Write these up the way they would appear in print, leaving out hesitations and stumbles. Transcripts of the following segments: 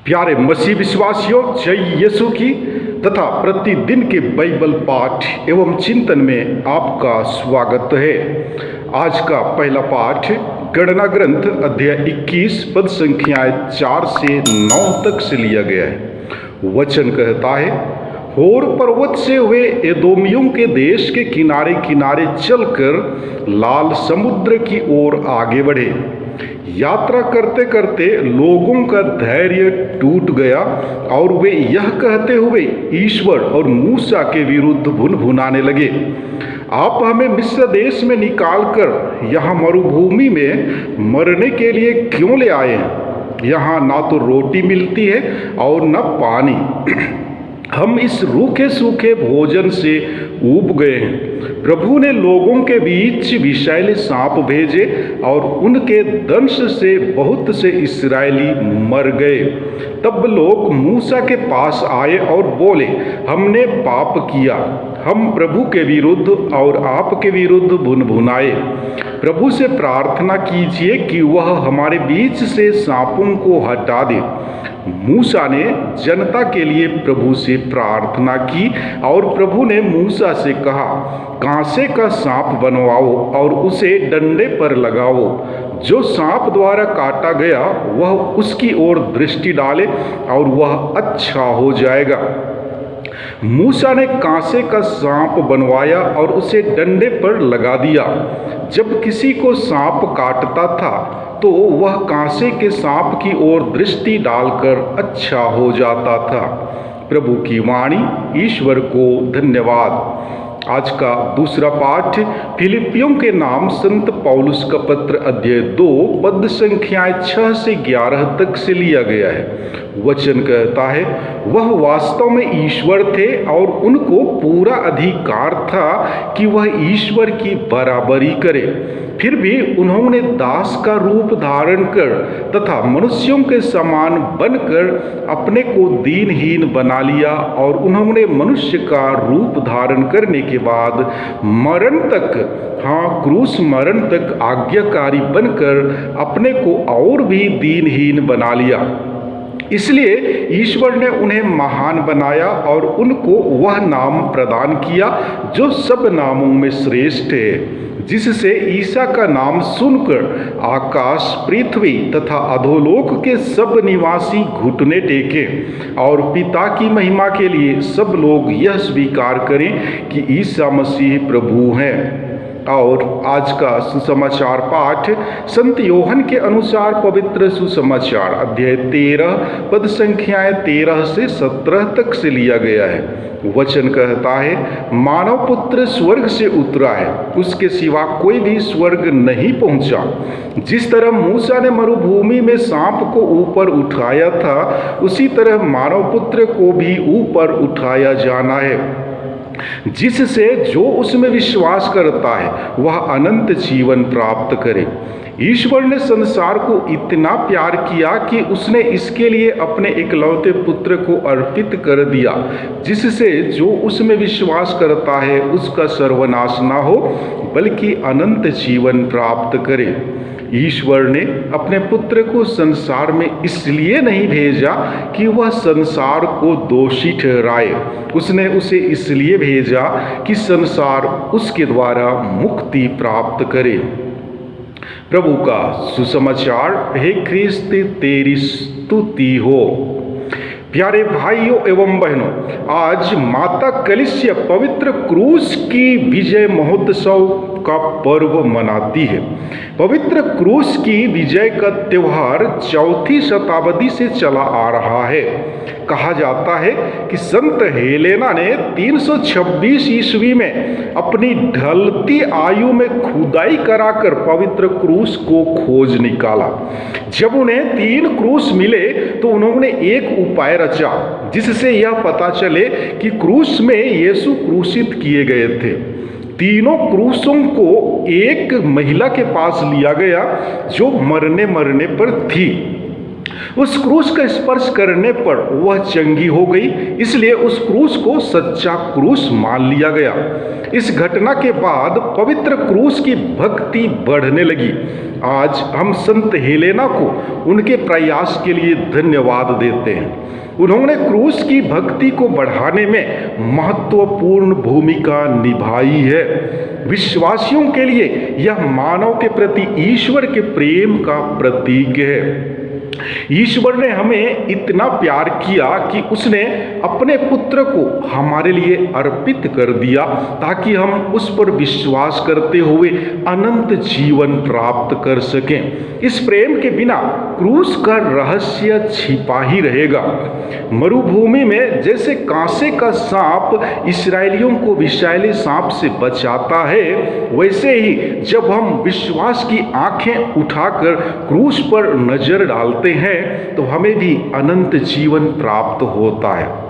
प्यारे मसीह विश्वासियों, जय यीशु की तथा प्रतिदिन के बाइबल पाठ एवं चिंतन में आपका स्वागत है। आज का पहला पाठ गणना ग्रंथ अध्याय 21 पद संख्याएं 4 से 9 तक से लिया गया है। वचन कहता है, होर पर्वत से वे एदोमियों के देश के किनारे किनारे चलकर लाल समुद्र की ओर आगे बढ़े। यात्रा करते करते लोगों का धैर्य टूट गया और वे यह कहते हुए ईश्वर और मूसा के विरुद्ध भुनभुनाने लगे, आप हमें मिस्र देश में निकालकर यहाँ मरुभूमि में मरने के लिए क्यों ले आए हैं? यहाँ ना तो रोटी मिलती है और न पानी, हम इस रूखे सूखे भोजन से ऊब गए हैं। प्रभु ने लोगों के बीच विषैले सांप भेजे और उनके दंश से बहुत से इस्राएली मर गए। तब लोग मूसा के पास आए और बोले, हमने पाप किया, हम प्रभु के विरुद्ध और आपके विरुद्ध भुनभुनाए। प्रभु से प्रार्थना कीजिए कि वह हमारे बीच से सांपों को हटा दे। मूसा ने जनता के लिए प्रभु से प्रार्थना की और प्रभु ने मूसा से कहा, कांसे का सांप बनवाओ और उसे डंडे पर लगाओ। जो सांप द्वारा काटा गया वह उसकी ओर दृष्टि डाले और वह अच्छा हो जाएगा। मूसा ने कांसे का सांप बनवाया और उसे डंडे पर लगा दिया। जब किसी को सांप काटता था तो वह कांसे के सांप की ओर दृष्टि डालकर अच्छा हो जाता था। प्रभु की वाणी। ईश्वर को धन्यवाद। आज का दूसरा पाठ फिलिपियों के नाम संत पौलुस का पत्र अध्याय 2 पद संख्याएं 6 से 11 तक से लिया गया है। वचन कहता है, वह वास्तव में ईश्वर थे और उनको पूरा अधिकार था कि वह ईश्वर की बराबरी करे। फिर भी उन्होंने दास का रूप धारण कर तथा मनुष्यों के समान बनकर अपने को दीनहीन बना लिया और उन्होंने मनुष्य का रूप धारण करने के बाद मरण तक, क्रूस मरण तक आज्ञाकारी बनकर अपने को और भी दीनहीन बना लिया। इसलिए ईश्वर ने उन्हें महान बनाया और उनको वह नाम प्रदान किया जो सब नामों में श्रेष्ठ है, जिससे ईसा का नाम सुनकर आकाश, पृथ्वी तथा अधोलोक के सब निवासी घुटने टेके और पिता की महिमा के लिए सब लोग यह स्वीकार करें कि ईसा मसीह प्रभु हैं। और आज का सुसमाचार पाठ संत योहन के अनुसार पवित्र सुसमाचार अध्याय 13 पद संख्याएं 13 से 17 तक से लिया गया है। वचन कहता है, मानव पुत्र स्वर्ग से उतरा है, उसके सिवा कोई भी स्वर्ग नहीं पहुंचा। जिस तरह मूसा ने मरुभूमि में सांप को ऊपर उठाया था, उसी तरह मानव पुत्र को भी ऊपर उठाया जाना है, जिससे जो उसमें विश्वास करता है वह अनंत जीवन प्राप्त करे। ईश्वर ने संसार को इतना प्यार किया कि उसने इसके लिए अपने इकलौते पुत्र को अर्पित कर दिया, जिससे जो उसमें विश्वास करता है उसका सर्वनाश ना हो बल्कि अनंत जीवन प्राप्त करे। ईश्वर ने अपने पुत्र को संसार में इसलिए नहीं भेजा कि वह संसार को दोषी ठहराए, उसने उसे इसलिए भेजा कि संसार उसके द्वारा मुक्ति प्राप्त करे। प्रभु का सुसमाचार। हे ख्रिस्त, तेरी स्तुति हो। प्यारे भाइयों एवं बहनों, आज माता कलीसिया पवित्र क्रूस की विजय महोत्सव का पर्व मनाती है। पवित्र क्रूस की विजय का त्योहार 4वीं शताब्दी से चला आ रहा है। कहा जाता है कि संत हेलेना ने 326 ईस्वी में अपनी ढलती आयु में खुदाई कराकर पवित्र क्रूस को खोज निकाला। जब उन्हें 3 क्रूस मिले तो उन्होंने एक उपाय अध्याय रचा जिससे यह पता चले कि क्रूस में यीशु क्रूसित किए गए थे। तीनों क्रूसों को एक महिला के पास लिया गया जो मरने पर थी। उस क्रूस का स्पर्श करने पर वह चंगी हो गई, इसलिए उस क्रूस को सच्चा क्रूस मान लिया गया। इस घटना के बाद पवित्र क्रूस की भक्ति बढ़ने लगी। आज हम संत हेलेना को उनके प्रयास के लिए धन्यवाद देते हैं। उन्होंने क्रूस की भक्ति को बढ़ाने में महत्वपूर्ण भूमिका निभाई है। विश्वासियों के लिए यह मानव के प्रति ईश्वर के प्रेम का प्रतीक है। ईश्वर ने हमें इतना प्यार किया कि उसने अपने पुत्र को हमारे लिए अर्पित कर दिया ताकि हम उस पर विश्वास करते हुए अनंत जीवन प्राप्त कर सकें। इस प्रेम के बिना क्रूस का रहस्य छिपा ही रहेगा। मरुभूमि में जैसे कांसे का सांप इस्राएलियों को विषैले सांप से बचाता है, वैसे ही जब हम विश्वास की आंखें उठाकर क्रूस पर नजर डालते हैं तो हमें भी अनंत जीवन प्राप्त होता है।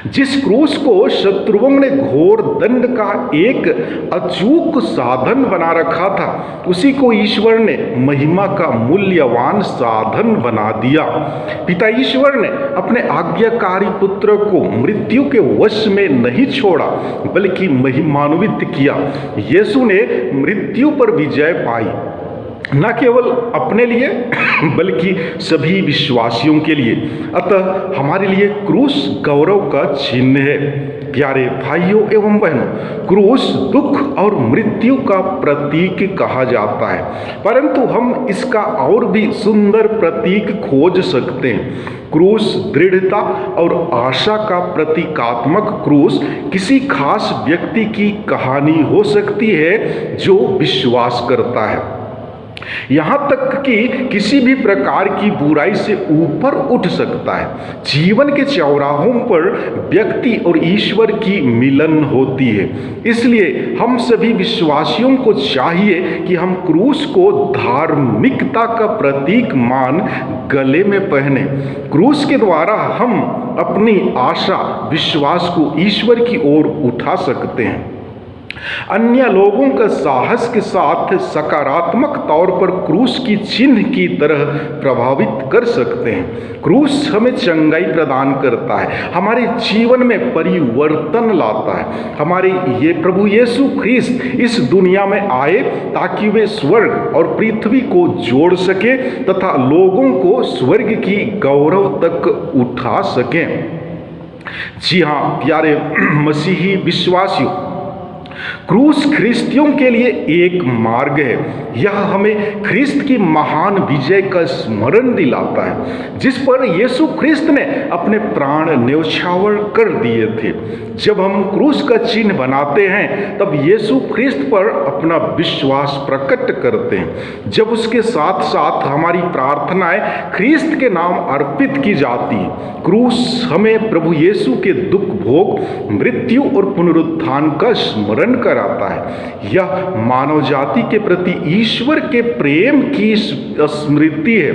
जिस क्रूस को शत्रुओं ने घोर दंड का एक अचूक साधन बना रखा था, उसी को ईश्वर ने महिमा का मूल्यवान साधन बना दिया। पिता ईश्वर ने अपने आज्ञाकारी पुत्र को मृत्यु के वश में नहीं छोड़ा बल्कि महिमान्वित किया। यीशु ने मृत्यु पर विजय पाई, न केवल अपने लिए बल्कि सभी विश्वासियों के लिए। अतः हमारे लिए क्रूस गौरव का चिन्ह है। प्यारे भाइयों एवं बहनों, क्रूस दुख और मृत्यु का प्रतीक कहा जाता है, परंतु हम इसका और भी सुंदर प्रतीक खोज सकते हैं। क्रूस दृढ़ता और आशा का प्रतीकात्मक क्रूस किसी खास व्यक्ति की कहानी हो सकती है जो विश्वास करता है, यहाँ तक कि किसी भी प्रकार की बुराई से ऊपर उठ सकता है। जीवन के चौराहों पर व्यक्ति और ईश्वर की मिलन होती है। इसलिए हम सभी विश्वासियों को चाहिए कि हम क्रूस को धार्मिकता का प्रतीक मान गले में पहने। क्रूस के द्वारा हम अपनी आशा विश्वास को ईश्वर की ओर उठा सकते हैं। अन्य लोगों का साहस के साथ सकारात्मक तौर पर क्रूस की चिन्ह की तरह प्रभावित कर सकते हैं। क्रूस हमें चंगाई प्रदान करता है, हमारे जीवन में परिवर्तन लाता है। हमारे ये प्रभु यीशु ख्रीस्त इस दुनिया में आए ताकि वे स्वर्ग और पृथ्वी को जोड़ सके तथा लोगों को स्वर्ग की गौरव तक उठा सकें। जी हाँ प्यारे मसीही विश्वासियों, क्रूस ख्रिस्तियों के लिए एक मार्ग है। यह हमें ख्रिस्त की महान विजय का स्मरण दिलाता है जिस पर यीशु ख्रिस्त ने अपने प्राण न्यौछावर कर दिए थे। जब हम क्रूस का चिन्ह बनाते हैं तब यीशु ख्रिस्त पर अपना विश्वास प्रकट करते हैं। जब उसके साथ साथ हमारी प्रार्थनाएं ख्रिस्त के नाम अर्पित की जाती हैं। क्रूस हमें प्रभु यीशु के दुख भोग, मृत्यु और पुनरुत्थान का स्मरण कराता है। यह मानव जाति के प्रति ईश्वर के प्रेम की स्मृति है,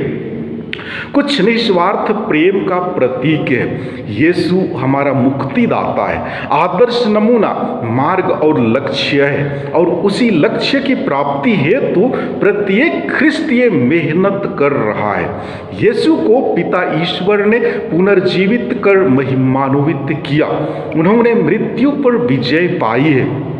कुछ निस्वार्थ प्रेम का प्रतीक है। यीशु हमारा मुक्तिदाता है, आदर्श नमूना, मार्ग और लक्ष्य है, और उसी लक्ष्य की प्राप्ति हेतु प्रत्येक ख्रिस्तीय मेहनत कर रहा है। यीशु को पिता ईश्वर ने पुनर्जीवित कर महिमान्वित किया। उन्होंने मृत्यु पर विजय पाई है।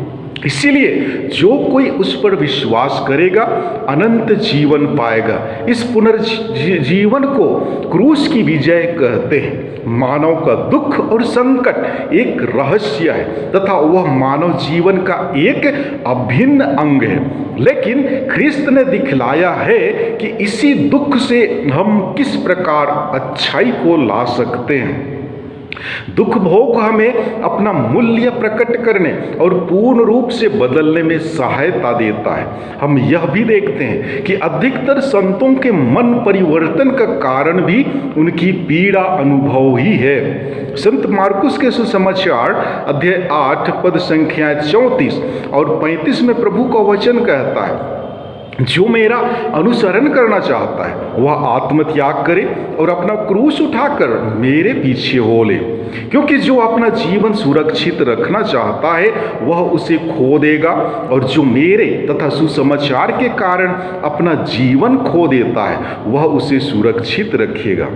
इसीलिए जो कोई उस पर विश्वास करेगा अनंत जीवन पाएगा। इस पुनर्जीवन को क्रूस की विजय कहते हैं। मानव का दुख और संकट एक रहस्य है तथा वह मानव जीवन का एक अभिन्न अंग है, लेकिन ख्रिस्त ने दिखलाया है कि इसी दुख से हम किस प्रकार अच्छाई को ला सकते हैं। दुख भोग हमें अपना मूल्य प्रकट करने और पूर्ण रूप से बदलने में सहायता देता है। हम यह भी देखते हैं कि अधिकतर संतों के मन परिवर्तन का कारण भी उनकी पीड़ा अनुभव ही है। संत मार्कुस के सुसमाचार अध्याय 8 पद संख्या 34 और 35 में प्रभु का वचन कहता है, जो मेरा अनुसरण करना चाहता है वह आत्मत्याग करे और अपना क्रूस उठाकर मेरे पीछे हो ले। क्योंकि जो अपना जीवन सुरक्षित रखना चाहता है वह उसे खो देगा, और जो मेरे तथा सुसमाचार के कारण अपना जीवन खो देता है वह उसे सुरक्षित रखेगा।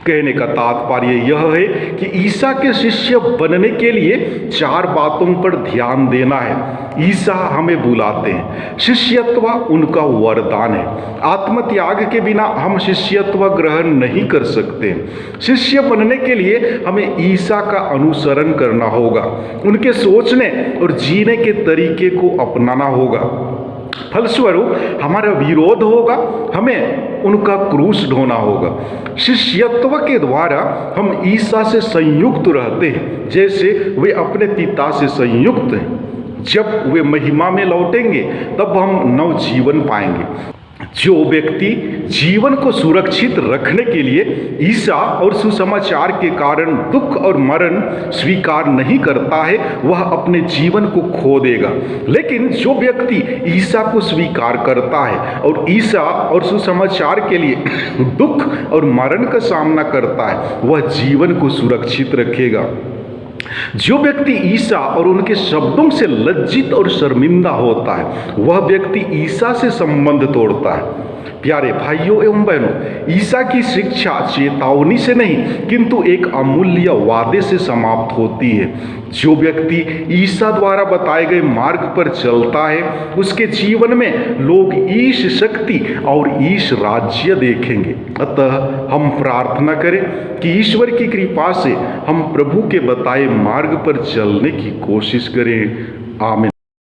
कहने का तात्पर्य यह है कि ईसा के शिष्य बनने के लिए 4 बातों पर ध्यान देना है। ईसा हमें बुलाते हैं, शिष्यत्व उनका वरदान है। आत्मत्याग के बिना हम शिष्यत्व ग्रहण नहीं कर सकते। शिष्य बनने के लिए हमें ईसा का अनुसरण करना होगा, उनके सोचने और जीने के तरीके को अपनाना होगा। फलस्वरूप हमारा विरोध होगा, हमें उनका क्रूस ढोना होगा। शिष्यत्व के द्वारा हम ईसा से संयुक्त रहते हैं, जैसे वे अपने पिता से संयुक्त हैं। जब वे महिमा में लौटेंगे तब हम नव जीवन पाएंगे। जो व्यक्ति जीवन को सुरक्षित रखने के लिए ईसा और सुसमाचार के कारण दुख और मरण स्वीकार नहीं करता है वह अपने जीवन को खो देगा। लेकिन जो व्यक्ति ईसा को स्वीकार करता है और ईसा और सुसमाचार के लिए दुख और मरण का सामना करता है वह जीवन को सुरक्षित रखेगा। जो व्यक्ति ईसा और उनके शब्दों से लज्जित और शर्मिंदा होता है वह व्यक्ति ईसा से संबंध तोड़ता है। प्यारे भाइयों एवं बहनों, ईसा की शिक्षा चेतावनी से नहीं किंतु एक अमूल्य वादे से समाप्त होती है। जो व्यक्ति ईसा द्वारा बताए गए मार्ग पर चलता है उसके जीवन में लोग ईश शक्ति और ईश राज्य देखेंगे। अतः हम प्रार्थना करें कि ईश्वर की कृपा से हम प्रभु के बताए मार्ग पर चलने की कोशिश करें। आमीन।